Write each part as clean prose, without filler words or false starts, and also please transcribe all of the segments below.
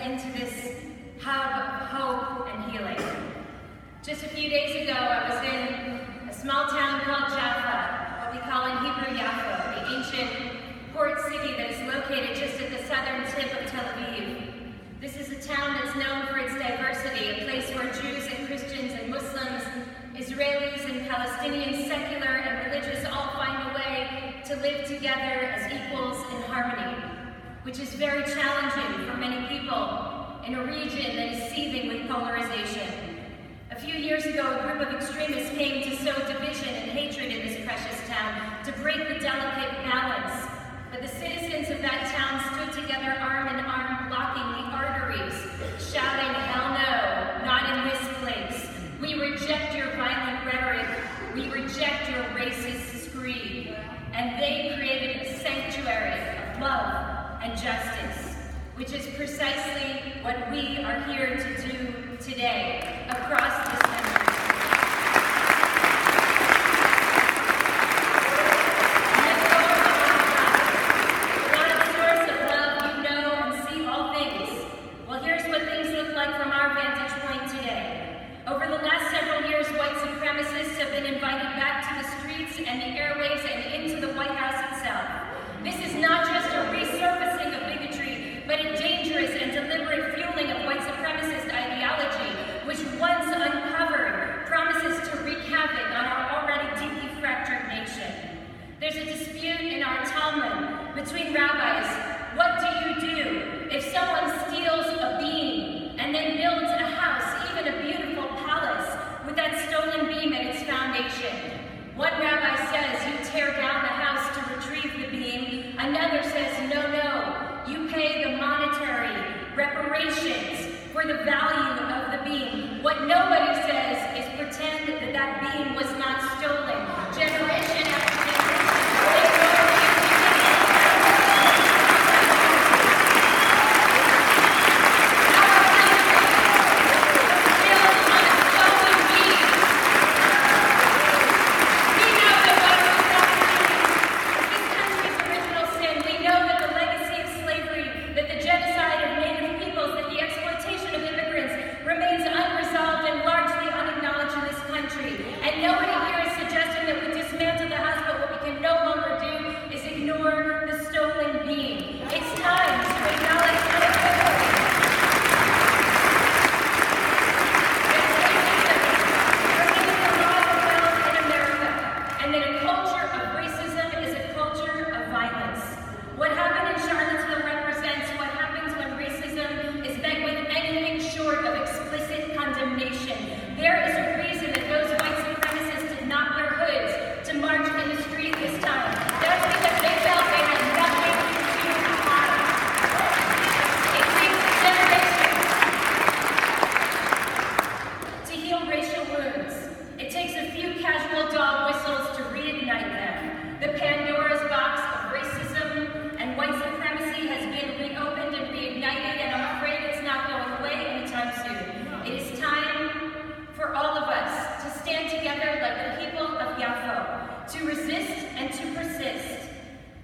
into this hub of hope and healing. Just a few days ago, I was in a small town called Jaffa, what we call in Hebrew Yaffo, the ancient port city that is located just at the southern tip of Tel Aviv. This is a town that's known for its diversity, a place where Jews and Christians and Muslims, Israelis and Palestinians, secular and religious, all find a way to live together as equals in harmony, which is very challenging for many people in a region that is seething with polarization. A few years ago, a group of extremists came to sow division and hatred in this precious town, to break the delicate balance. But the citizens of that town stood together arm in arm, blocking the arteries, shouting, "Hell no, not in this place. We reject your violent rhetoric. We reject your racist screed." And they created a sanctuary of love and justice, which is precisely what we are here to do today across this country. Over the last several years, white supremacists have been invited back to the streets and the airwaves and into the White House itself. This is not just a resurfacing of bigotry, but a dangerous and deliberate fueling of white supremacist ideology, which once uncovered promises to wreak havoc on our already deeply fractured nation. There's a dispute in our Talmud between rabbis. What do you do if someone steals a beam and then builds a house, even a beautiful palace, with that stolen beam at its foundation? One rabbi says you tear down the house to retrieve the beam. Another says, no, you pay the monetary reparations for the value of the beam. What nobody says is pretend that that beam was not stolen. Generation after generation. To resist and to persist.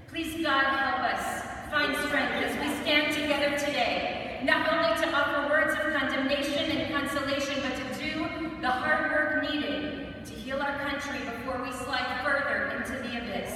Please, God, help us find strength as we stand together today, not only to offer words of condemnation and consolation, but to do the hard work needed to heal our country before we slide further into the abyss.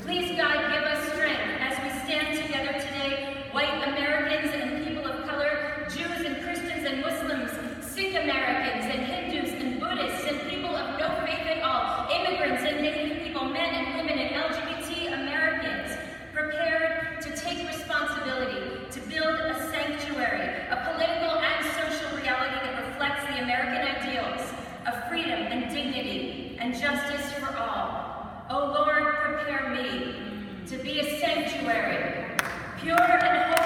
Please, God, give us strength as we stand together today, white Americans and people of color, Jews and Christians and Muslims, Sikh Americans and Hindus and Buddhists and people of no faith at all, immigrants and Native people, men and women and LGBT Americans, prepared to take responsibility to build a sanctuary, a political and social reality that reflects the American ideals of freedom and dignity and justice for all. Oh Lord, prepare me to be a sanctuary, pure and holy.